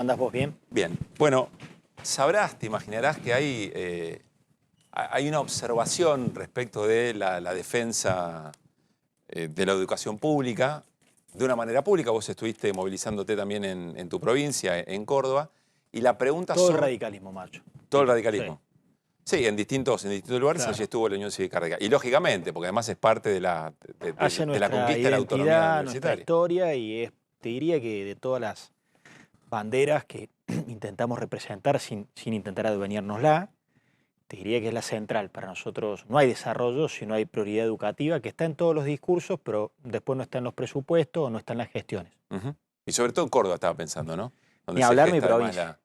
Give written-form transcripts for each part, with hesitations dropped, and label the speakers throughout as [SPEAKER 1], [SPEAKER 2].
[SPEAKER 1] ¿Andás vos bien?
[SPEAKER 2] Bien. Bueno, sabrás, te imaginarás que hay una observación respecto de la defensa de la educación pública, de una manera pública. Vos estuviste movilizándote también en tu provincia, en Córdoba, y la pregunta
[SPEAKER 1] Todo el
[SPEAKER 2] sobre
[SPEAKER 1] radicalismo, macho.
[SPEAKER 2] todo el
[SPEAKER 1] Sí,
[SPEAKER 2] radicalismo. Sí, en distintos lugares allí
[SPEAKER 1] claro.
[SPEAKER 2] estuvo la Unión Cívica Radical. Y lógicamente, porque además es parte
[SPEAKER 1] Hace
[SPEAKER 2] de la
[SPEAKER 1] nuestra
[SPEAKER 2] conquista de la autonomía
[SPEAKER 1] identidad, nuestra
[SPEAKER 2] universitaria.
[SPEAKER 1] historia y te diría que de todas las banderas que intentamos representar sin intentar adueñárnosla, te diría que es la central. Para nosotros no hay desarrollo si no hay prioridad educativa, que está en todos los discursos, pero después no está en los presupuestos o no está en las gestiones.
[SPEAKER 2] Ujú. Y sobre todo en Córdoba estaba pensando, ¿no? Donde
[SPEAKER 1] Ni
[SPEAKER 2] se
[SPEAKER 1] hablar mi
[SPEAKER 2] gesta además
[SPEAKER 1] provincia,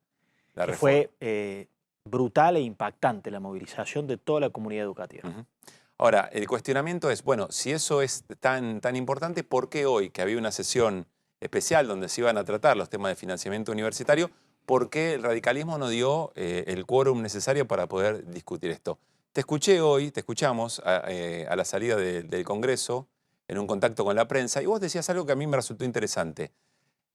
[SPEAKER 2] la
[SPEAKER 1] que
[SPEAKER 2] reforma.
[SPEAKER 1] fue brutal e impactante la movilización de toda la comunidad educativa.
[SPEAKER 2] Ujú. Ahora, el cuestionamiento es, bueno, si eso es tan importante, ¿por qué hoy, que había una sesión especial donde se iban a tratar los temas de financiamiento universitario, por qué el radicalismo no dio el quórum necesario para poder discutir esto? Te escuché hoy, te escuchamos a la salida del Congreso, en un contacto con la prensa, y vos decías algo que a mí me resultó interesante.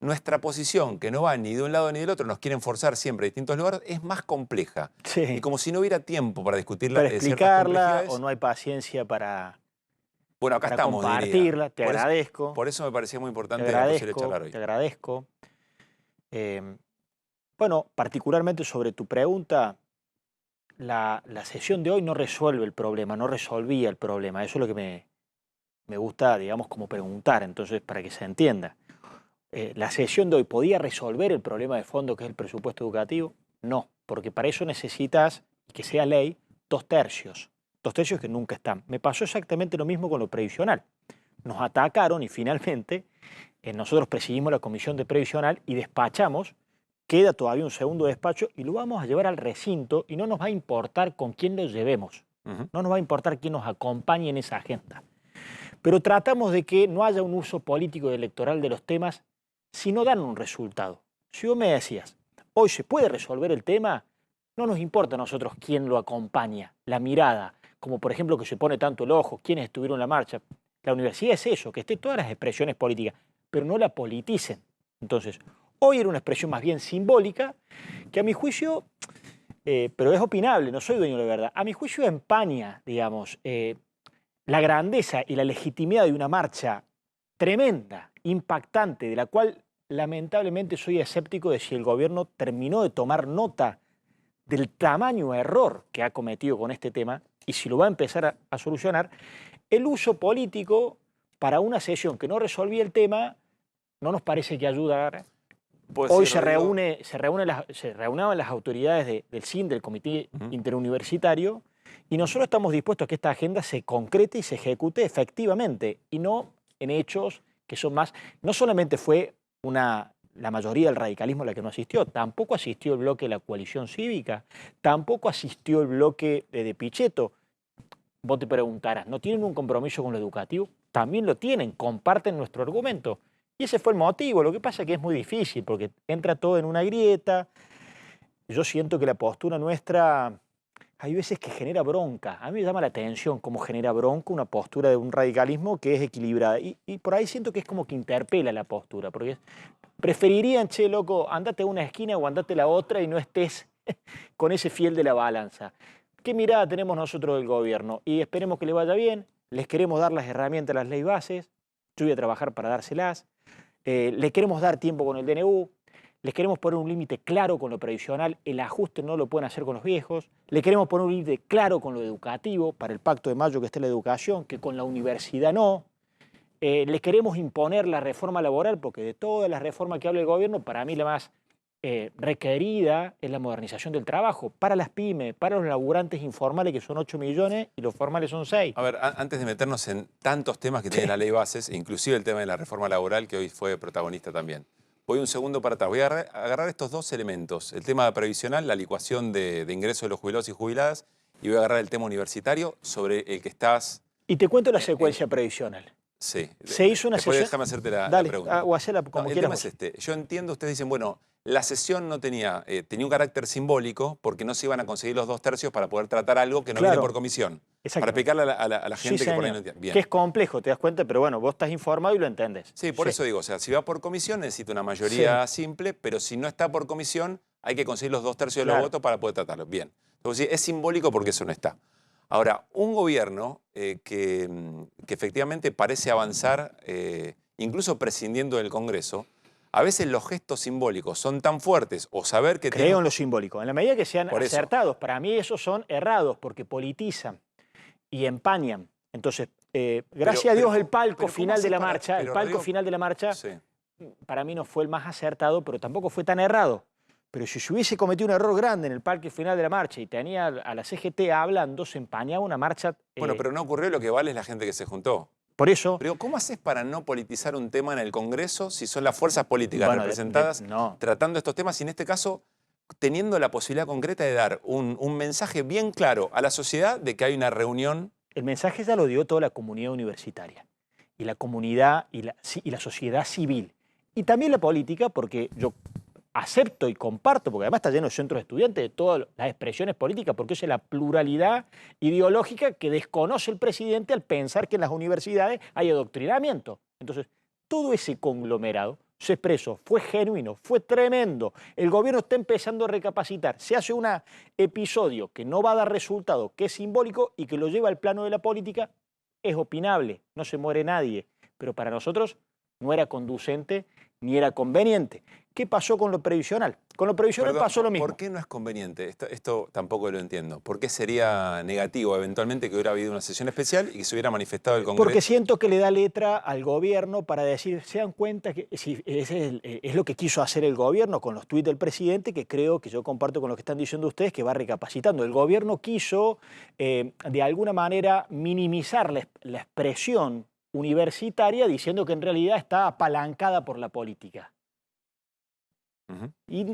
[SPEAKER 2] Nuestra posición, que no va ni de un lado ni del otro, nos quieren forzar siempre a distintos lugares, es más compleja. Y
[SPEAKER 1] Sí,
[SPEAKER 2] como si no hubiera tiempo para discutir
[SPEAKER 1] para
[SPEAKER 2] ciertas
[SPEAKER 1] explicarla o
[SPEAKER 2] complejidades,
[SPEAKER 1] no hay paciencia
[SPEAKER 2] bueno, acá
[SPEAKER 1] para
[SPEAKER 2] estamos, diría.
[SPEAKER 1] compartirla.
[SPEAKER 2] Por eso me parecía muy
[SPEAKER 1] Te
[SPEAKER 2] importante la posibilidad de
[SPEAKER 1] agradezco,
[SPEAKER 2] charlar hoy.
[SPEAKER 1] te agradezco. Eh, bueno, particularmente sobre tu pregunta, la sesión de hoy no resuelve el problema, no resolvía el problema. Eso es lo que me gusta, digamos, como preguntar, entonces, para que se entienda. ¿La sesión de hoy podía resolver el problema de fondo que es el presupuesto educativo? No, porque para eso necesitas, y que sea ley, 2/3. 2/3 que nunca están. Me pasó exactamente lo mismo con lo previsional. Nos atacaron y finalmente nosotros presidimos la comisión de previsional y despachamos. Queda todavía un segundo despacho y lo vamos a llevar al recinto y no nos va a importar con quién lo llevemos.
[SPEAKER 2] Ujú.
[SPEAKER 1] No nos va a importar quién nos acompañe en esa agenda. Pero tratamos de que no haya un uso político y electoral de los temas si no dan un resultado. Si vos me decías, hoy se puede resolver el tema, no nos importa a nosotros quién lo acompaña, la mirada, como por ejemplo que se pone tanto el ojo, quiénes estuvieron en la marcha. La universidad es eso, que esté todas las expresiones políticas, pero no la politicen. Entonces, hoy era una expresión más bien simbólica, que a mi juicio, pero es opinable, no soy dueño de la verdad, a mi juicio empaña, digamos, la grandeza y la legitimidad de una marcha tremenda, impactante, de la cual lamentablemente soy escéptico de si el gobierno terminó de tomar nota del tamaño error que ha cometido con este tema y si lo va a empezar a solucionar. El uso político para una sesión que no resolvía el tema no nos parece que ayuda.
[SPEAKER 2] Pues sí,
[SPEAKER 1] Hoy
[SPEAKER 2] Rodrigo.
[SPEAKER 1] se reunaban las autoridades del CIN, del Comité
[SPEAKER 2] Ujú.
[SPEAKER 1] Interuniversitario, y nosotros estamos dispuestos a que esta agenda se concrete y se ejecute efectivamente, y no en hechos que son más. No solamente fue la mayoría del radicalismo la que no asistió, tampoco asistió el bloque de la coalición cívica, tampoco asistió el bloque de Pichetto. Vos te preguntarás, ¿no tienen un compromiso con lo educativo? También lo tienen, comparten nuestro argumento. Y ese fue el motivo. Lo que pasa es que es muy difícil porque entra todo en una grieta. Yo siento que la postura nuestra hay veces que genera bronca. A mí me llama la atención cómo genera bronca una postura de un radicalismo que es equilibrada. Y por ahí siento que es como que interpela la postura. Porque preferirían, che, loco, andate a una esquina o andate a la otra y no estés con ese fiel de la balanza. ¿Qué mirada tenemos nosotros del gobierno? Y esperemos que le vaya bien. Les queremos dar las herramientas, las leyes bases. Yo voy a trabajar para dárselas. Le queremos dar tiempo con el DNU, les queremos poner un límite claro con lo previsional, el ajuste no lo pueden hacer con los viejos, le queremos poner un límite claro con lo educativo, para el Pacto de Mayo que esté la educación, que con la universidad no. Le queremos imponer la reforma laboral, porque de todas las reformas que habla el gobierno, para mí la más requerida es la modernización del trabajo, para las pymes, para los laburantes informales, que son 8 millones, y los formales son 6.
[SPEAKER 2] A ver, antes de meternos en tantos temas que tiene
[SPEAKER 1] Sí.
[SPEAKER 2] la ley bases, inclusive el tema de la reforma laboral, que hoy fue protagonista también. Voy un segundo para atrás. Voy a agarrar estos dos elementos. El tema previsional, la licuación de ingresos de los jubilados y jubiladas, y voy a agarrar el tema universitario sobre el que estás...
[SPEAKER 1] Y te cuento la
[SPEAKER 2] en-
[SPEAKER 1] secuencia previsional.
[SPEAKER 2] Sí.
[SPEAKER 1] Se hizo una
[SPEAKER 2] Después
[SPEAKER 1] sesión.
[SPEAKER 2] déjame hacerte la
[SPEAKER 1] Dale,
[SPEAKER 2] pregunta.
[SPEAKER 1] o hacela como
[SPEAKER 2] El
[SPEAKER 1] quieras
[SPEAKER 2] tema es
[SPEAKER 1] vos.
[SPEAKER 2] este. Yo entiendo, ustedes dicen, bueno, la sesión no tenía un carácter simbólico porque no se iban a conseguir los 2/3 para poder tratar algo que no viene
[SPEAKER 1] Claro,
[SPEAKER 2] por comisión. Para
[SPEAKER 1] exactamente.
[SPEAKER 2] explicarle a la
[SPEAKER 1] Sí,
[SPEAKER 2] gente que por ahí no
[SPEAKER 1] señor.
[SPEAKER 2] entiende. Bien.
[SPEAKER 1] Que es complejo, te das cuenta, pero bueno, vos estás informado y lo entendés.
[SPEAKER 2] Sí, por eso digo, o sea, si va por comisión necesita una
[SPEAKER 1] Sí,
[SPEAKER 2] mayoría simple, pero si no está por comisión hay que conseguir los 2/3 de los
[SPEAKER 1] claro.
[SPEAKER 2] votos para poder tratarlo. Bien. Entonces, es simbólico porque eso no está. Ahora, un gobierno que efectivamente parece avanzar, incluso prescindiendo del Congreso, a veces los gestos simbólicos son tan fuertes o saber que tiene...
[SPEAKER 1] Creo en lo simbólico. En la medida que sean
[SPEAKER 2] Por eso.
[SPEAKER 1] acertados, para mí esos son errados porque politizan y empañan. Entonces, gracias a Dios el palco
[SPEAKER 2] pero ¿cómo
[SPEAKER 1] final de
[SPEAKER 2] haces
[SPEAKER 1] la
[SPEAKER 2] para...?
[SPEAKER 1] marcha, el
[SPEAKER 2] Pero,
[SPEAKER 1] palco
[SPEAKER 2] Rodrigo,
[SPEAKER 1] final de la marcha,
[SPEAKER 2] sí.
[SPEAKER 1] para mí no fue el más acertado, pero tampoco fue tan errado. Pero si se hubiese cometido un error grande en el palco final de la marcha y tenía a la CGT hablando, se empañaba una marcha.
[SPEAKER 2] Bueno, pero no ocurrió, lo que vale es la gente que se juntó.
[SPEAKER 1] Por eso,
[SPEAKER 2] Pero ¿cómo haces para no politizar un tema en el Congreso si son las fuerzas políticas
[SPEAKER 1] bueno,
[SPEAKER 2] representadas
[SPEAKER 1] no.
[SPEAKER 2] tratando estos temas y en este caso teniendo la posibilidad concreta de dar un mensaje bien claro a la sociedad de que hay una reunión?
[SPEAKER 1] El mensaje ya lo dio toda la comunidad universitaria y la comunidad y la sociedad civil. Y también la política, porque yo acepto y comparto, porque además está lleno de centros de estudiantes de todas las expresiones políticas, porque esa es la pluralidad ideológica que desconoce el presidente al pensar que en las universidades hay adoctrinamiento. Entonces, todo ese conglomerado se expresó, fue genuino, fue tremendo. El gobierno está empezando a recapacitar. Se hace un episodio que no va a dar resultado, que es simbólico y que lo lleva al plano de la política, es opinable, no se muere nadie. Pero para nosotros no era conducente ni era conveniente. ¿Qué pasó con lo previsional? Con lo previsional
[SPEAKER 2] Perdón,
[SPEAKER 1] pasó lo mismo.
[SPEAKER 2] ¿por qué no es conveniente? Esto tampoco lo entiendo. ¿Por qué sería negativo eventualmente que hubiera habido una sesión especial y que se hubiera manifestado el Congreso?
[SPEAKER 1] Porque siento que le da letra al gobierno para decir, se dan cuenta que es lo que quiso hacer el gobierno con los tuits del presidente, que creo que yo comparto con lo que están diciendo ustedes, que va recapacitando. El gobierno quiso, de alguna manera, minimizar la expresión universitaria diciendo que en realidad está apalancada por la política. Y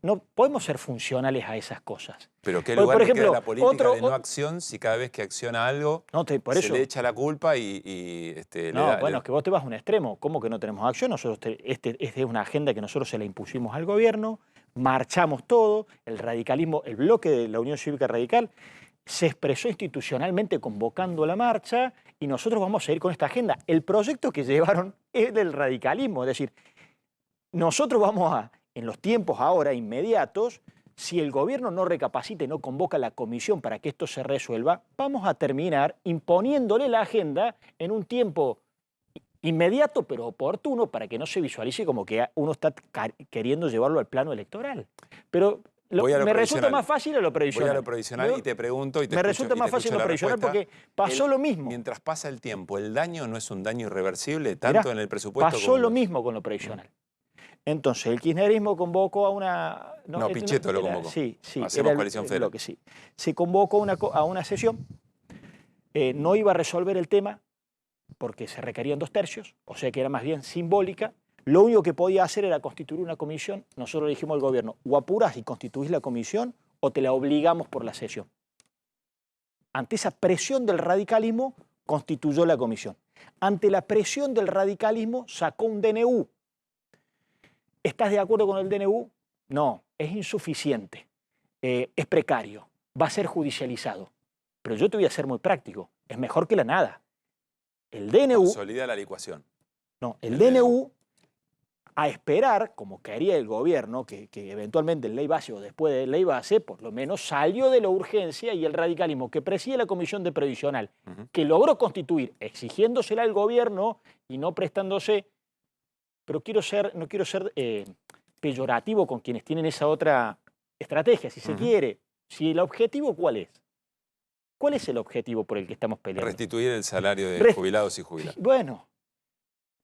[SPEAKER 1] no podemos ser funcionales a esas cosas.
[SPEAKER 2] Pero ¿qué
[SPEAKER 1] Por
[SPEAKER 2] lugar le
[SPEAKER 1] ejemplo,
[SPEAKER 2] queda a la política de no acción si cada vez que acciona algo se le echa la culpa y le
[SPEAKER 1] No,
[SPEAKER 2] da...
[SPEAKER 1] bueno, es que vos te vas a un extremo. ¿Cómo que no tenemos acción? Nosotros esta es una agenda que nosotros se la impusimos al gobierno, marchamos todo, el radicalismo, el bloque de la Unión Cívica Radical se expresó institucionalmente convocando la marcha y nosotros vamos a seguir con esta agenda. El proyecto que llevaron es del radicalismo, es decir, nosotros vamos a, en los tiempos ahora inmediatos, si el gobierno no recapacita y no convoca a la comisión para que esto se resuelva, vamos a terminar imponiéndole la agenda en un tiempo inmediato pero oportuno para que no se visualice como que uno está queriendo llevarlo al plano electoral. Pero me resulta más fácil a lo previsional.
[SPEAKER 2] Voy a lo previsional y te pregunto y te
[SPEAKER 1] Me
[SPEAKER 2] escucho,
[SPEAKER 1] resulta más fácil lo previsional porque pasó lo mismo.
[SPEAKER 2] Mientras pasa el tiempo, ¿el daño no es un daño irreversible tanto
[SPEAKER 1] Mirá,
[SPEAKER 2] en el presupuesto
[SPEAKER 1] pasó
[SPEAKER 2] como
[SPEAKER 1] lo mismo con lo previsional. Entonces, el kirchnerismo convocó a una...
[SPEAKER 2] No, Pichetto lo convocó.
[SPEAKER 1] Sí,
[SPEAKER 2] Hacemos coalición federal.
[SPEAKER 1] Sí. Se convocó a una sesión, no iba a resolver el tema porque se requerían 2/3, o sea que era más bien simbólica. Lo único que podía hacer era constituir una comisión. Nosotros le dijimos al gobierno, o apurás y constituís la comisión o te la obligamos por la sesión. Ante esa presión del radicalismo, constituyó la comisión. Ante la presión del radicalismo, sacó un DNU. ¿Estás de acuerdo con el DNU? No, es insuficiente, es precario, va a ser judicializado. Pero yo te voy a ser muy práctico, es mejor que la nada. El DNU...
[SPEAKER 2] Consolida la licuación.
[SPEAKER 1] No, el DNU, a esperar, como quería el gobierno, que eventualmente el ley base o después de ley base, por lo menos salió de la urgencia y el radicalismo que preside la Comisión de Previsional, que logró constituir, exigiéndosela al gobierno y no prestándose... Pero no quiero ser peyorativo con quienes tienen esa otra estrategia, si se quiere. Si el objetivo, ¿cuál es? ¿Cuál es el objetivo por el que estamos peleando?
[SPEAKER 2] Restituir el salario de jubilados y jubiladas.
[SPEAKER 1] Bueno,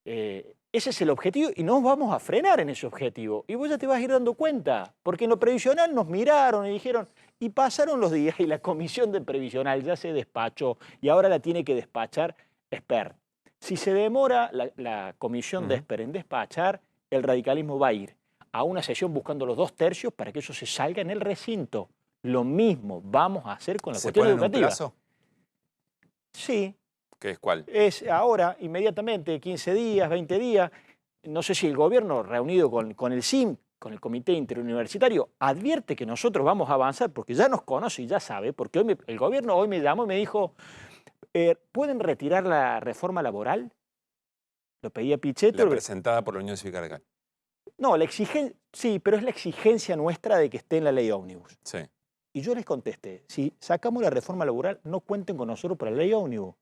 [SPEAKER 1] ese es el objetivo y nos vamos a frenar en ese objetivo. Y vos ya te vas a ir dando cuenta, porque en lo previsional nos miraron y dijeron, y pasaron los días y la comisión de previsional ya se despachó y ahora la tiene que despachar Espert. Si se demora la comisión de Espert en despachar, el radicalismo va a ir a una sesión buscando los 2/3 para que eso se salga en el recinto. Lo mismo vamos a hacer con la cuestión educativa.
[SPEAKER 2] ¿Se pone en un plazo?
[SPEAKER 1] Sí,
[SPEAKER 2] ¿Qué es cuál?
[SPEAKER 1] Es ahora, inmediatamente, 15 días, 20 días. No sé si el gobierno, reunido con el CIM, con el Comité Interuniversitario, advierte que nosotros vamos a avanzar porque ya nos conoce y ya sabe, porque el gobierno hoy me llamó y me dijo, ¿pueden retirar la reforma laboral? Lo pedía Pichetto.
[SPEAKER 2] La presentada por la Unión Cívica Radical.
[SPEAKER 1] No, la exigencia, sí, pero es la exigencia nuestra de que esté en la ley ómnibus.
[SPEAKER 2] Sí.
[SPEAKER 1] Y yo les contesté, si sacamos la reforma laboral, no cuenten con nosotros para la ley ómnibus.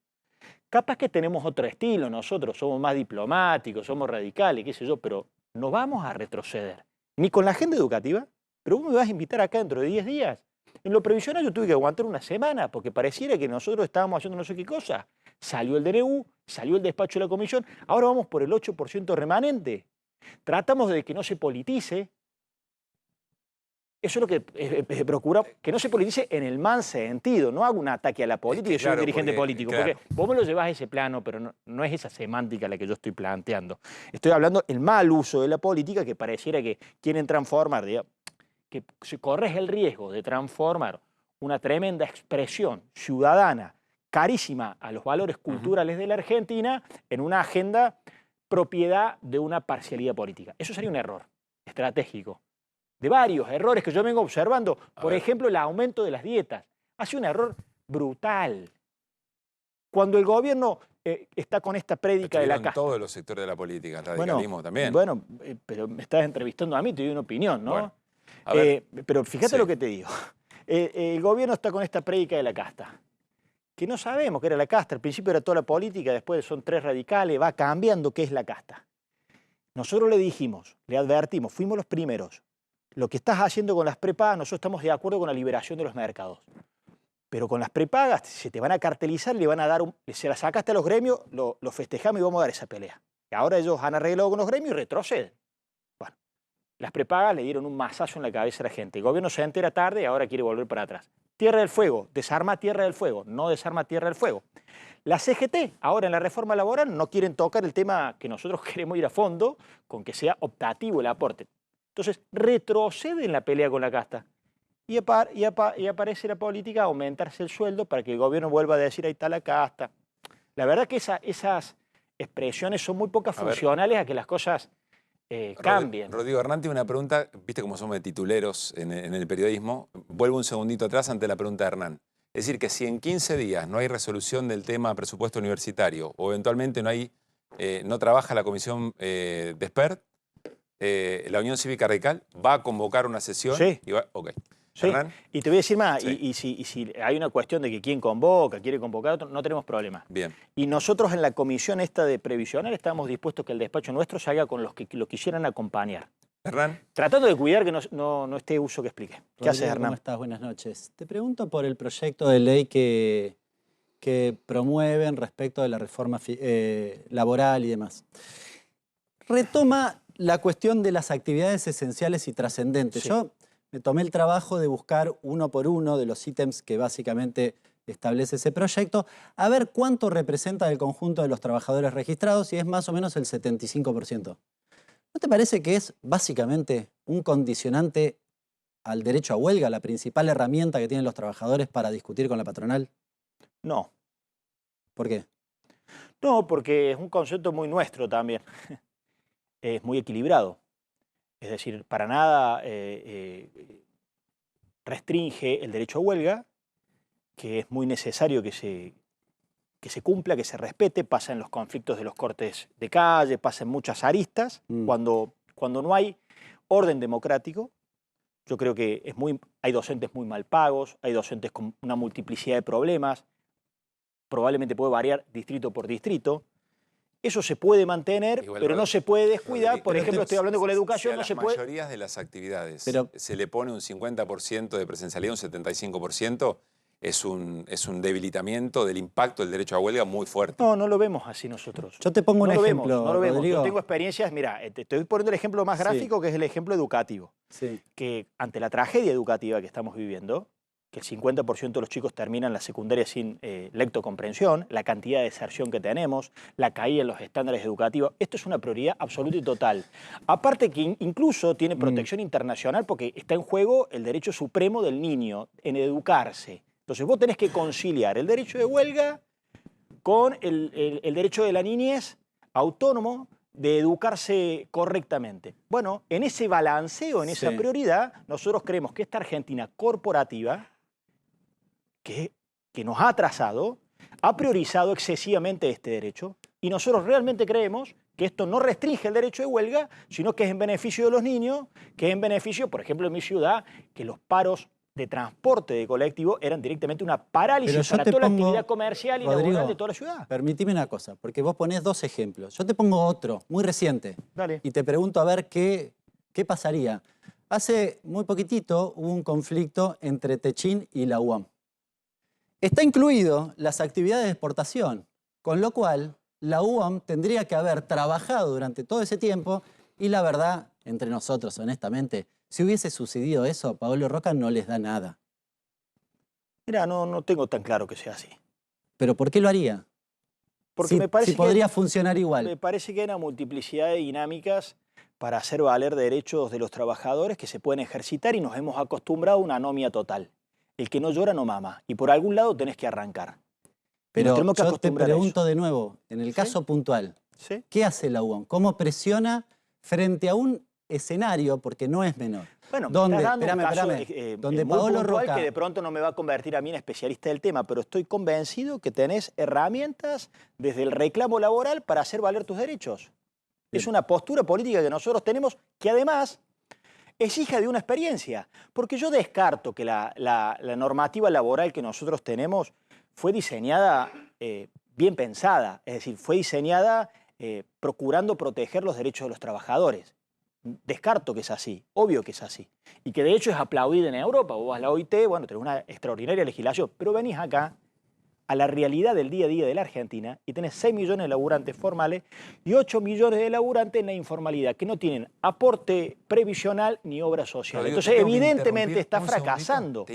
[SPEAKER 1] Capaz que tenemos otro estilo, nosotros somos más diplomáticos, somos radicales, qué sé yo, pero no vamos a retroceder. Ni con la agenda educativa, pero vos me vas a invitar acá dentro de 10 días. En lo previsional yo tuve que aguantar una semana porque pareciera que nosotros estábamos haciendo no sé qué cosa. Salió el DNU, salió el despacho de la comisión, ahora vamos por el 8% remanente. Tratamos de que no se politice. Eso es lo que procura, que no se politice en el mal sentido. No hago un ataque a la política, yo soy un dirigente político. Porque vos me lo llevás a ese plano, pero no es esa semántica la que yo estoy planteando. Estoy hablando del mal uso de la política que pareciera que quieren transformar, digamos, que se corre el riesgo de transformar una tremenda expresión ciudadana, carísima a los valores culturales de la Argentina, en una agenda propiedad de una parcialidad política. Eso sería un error estratégico. De varios errores que yo vengo observando. Por ejemplo, el aumento de las dietas. Hace un error brutal. Cuando el gobierno está con esta prédica de la casta.
[SPEAKER 2] Todos los sectores de la política, el radicalismo también.
[SPEAKER 1] Bueno, pero me estás entrevistando a mí, te doy una opinión, ¿no?
[SPEAKER 2] Bueno, a ver,
[SPEAKER 1] pero fíjate lo que te digo. El gobierno está con esta prédica de la casta. Que no sabemos qué era la casta. Al principio era toda la política, después son 3 radicales, va cambiando qué es la casta. Nosotros le dijimos, le advertimos, fuimos los primeros. Lo que estás haciendo con las prepagas, nosotros estamos de acuerdo con la liberación de los mercados. Pero con las prepagas se te van a cartelizar, le van a dar se las sacaste a los gremios, lo festejamos y vamos a dar esa pelea. Y ahora ellos han arreglado con los gremios y retroceden. Bueno, las prepagas le dieron un mazazo en la cabeza a la gente. El gobierno se entera tarde y ahora quiere volver para atrás. Tierra del Fuego, desarma Tierra del Fuego, no desarma Tierra del Fuego. La CGT, ahora en la reforma laboral, no quieren tocar el tema que nosotros queremos ir a fondo, con que sea optativo el aporte. Entonces, retrocede en la pelea con la casta. Y aparece la política, aumentarse el sueldo para que el gobierno vuelva a decir, ahí está la casta. La verdad que esas expresiones son muy pocas funcionales a que las cosas cambien.
[SPEAKER 2] Rodrigo Hernán tiene una pregunta, viste cómo somos de tituleros en el periodismo. Vuelvo un segundito atrás ante la pregunta de Hernán. Es decir, que si en 15 días no hay resolución del tema presupuesto universitario o eventualmente no trabaja la comisión de expert, la Unión Cívica Radical va a convocar una sesión.
[SPEAKER 1] Sí.
[SPEAKER 2] Sí.
[SPEAKER 1] Y te voy a decir más,
[SPEAKER 2] sí.
[SPEAKER 1] y si hay una cuestión de que quién convoca, quiere convocar a otro, no tenemos problema.
[SPEAKER 2] Bien.
[SPEAKER 1] Y nosotros en la comisión esta de previsional estamos dispuestos que el despacho nuestro se haga con los que lo quisieran acompañar.
[SPEAKER 2] Hernán.
[SPEAKER 1] Tratando de cuidar que no esté uso que explique. ¿Qué haces, Hernán?
[SPEAKER 3] ¿Cómo estás? Buenas noches. Te pregunto por el proyecto de ley que promueven respecto de la reforma laboral y demás. Retoma la cuestión de las actividades esenciales y trascendentes.
[SPEAKER 1] Sí.
[SPEAKER 3] Yo me tomé el trabajo de buscar uno por uno de los ítems que básicamente establece ese proyecto, a ver cuánto representa del conjunto de los trabajadores registrados y es más o menos el 75%. ¿No te parece que es básicamente un condicionante al derecho a huelga, la principal herramienta que tienen los trabajadores para discutir con la patronal?
[SPEAKER 1] No.
[SPEAKER 3] ¿Por qué?
[SPEAKER 1] No, porque es un concepto muy nuestro también. Es muy equilibrado. Es decir, para nada restringe el derecho a huelga, que es muy necesario que se cumpla, que se respete, pasa en los conflictos de los cortes de calle, pasa en muchas aristas, cuando no hay orden democrático. Yo creo que hay docentes muy mal pagos, hay docentes con una multiplicidad de problemas, probablemente puede variar distrito por distrito. Eso se puede mantener, pero no se puede descuidar. Por ejemplo, estoy hablando con la educación, no se puede.
[SPEAKER 2] Si a las mayorías de las actividades se le pone un 50% de presencialidad, un 75%, es un debilitamiento del impacto del derecho a huelga muy fuerte.
[SPEAKER 1] No lo vemos así nosotros.
[SPEAKER 3] Yo te pongo un ejemplo,
[SPEAKER 1] no lo vemos.
[SPEAKER 3] Rodrigo.
[SPEAKER 1] Yo tengo experiencias, mira, te estoy poniendo el ejemplo más gráfico, que es el ejemplo educativo.
[SPEAKER 3] Sí.
[SPEAKER 1] Que ante la tragedia educativa que estamos viviendo, que el 50% de los chicos terminan la secundaria sin lectocomprensión, la cantidad de deserción que tenemos, la caída en los estándares educativos, esto es una prioridad absoluta y total. Aparte que incluso tiene protección internacional porque está en juego el derecho supremo del niño en educarse. Entonces vos tenés que conciliar el derecho de huelga con el derecho de la niñez autónomo de educarse correctamente. bueno, en ese balanceo, en esa prioridad, nosotros creemos que esta Argentina corporativa, que nos ha atrasado, ha priorizado excesivamente este derecho, y nosotros realmente creemos que esto no restringe el derecho de huelga, sino que es en beneficio de los niños, que es en beneficio, por ejemplo, en mi ciudad, que los paros de transporte de colectivo eran directamente una parálisis para toda la actividad comercial y laboral de toda la ciudad.
[SPEAKER 3] Permitime una cosa, porque vos ponés dos ejemplos. Yo te pongo otro, muy reciente.
[SPEAKER 1] Dale.
[SPEAKER 3] Y te pregunto a ver qué pasaría. Hace muy poquitito hubo un conflicto entre Techin y la UAM. Está incluido las actividades de exportación, con lo cual la UAM tendría que haber trabajado durante todo ese tiempo y la verdad, entre nosotros, honestamente, si hubiese sucedido eso, Paolo Roca no les da nada.
[SPEAKER 1] Mira, no tengo tan claro que sea así.
[SPEAKER 3] ¿Pero por qué lo haría?
[SPEAKER 1] Porque me parece
[SPEAKER 3] que podría funcionar igual.
[SPEAKER 1] Me parece que hay una multiplicidad de dinámicas para hacer valer derechos de los trabajadores que se pueden ejercitar y nos hemos acostumbrado a una anomia total. El que no llora no mama y por algún lado tenés que arrancar.
[SPEAKER 3] Pero yo te pregunto de nuevo, en el caso puntual, ¿qué hace la UAM? ¿Cómo presiona frente a un escenario, porque no es menor?
[SPEAKER 1] Bueno,
[SPEAKER 3] donde,
[SPEAKER 1] donde
[SPEAKER 3] Paolo Roca,
[SPEAKER 1] que de pronto no me va a convertir a mí en especialista del tema, pero estoy convencido que tenés herramientas desde el reclamo laboral para hacer valer tus derechos. Bien. Es una postura política que nosotros tenemos que además es hija de una experiencia, porque yo descarto que la normativa laboral que nosotros tenemos fue diseñada bien pensada, es decir, fue diseñada procurando proteger los derechos de los trabajadores. Descarto que es así, obvio que es así. Y que de hecho es aplaudida en Europa. Vos vas a la OIT, bueno, tenés una extraordinaria legislación, pero venís acá a la realidad del día a día de la Argentina y tenés 6 millones de laburantes formales y 8 millones de laburantes en la informalidad, que no tienen aporte previsional ni obra social. Entonces, evidentemente está fracasando.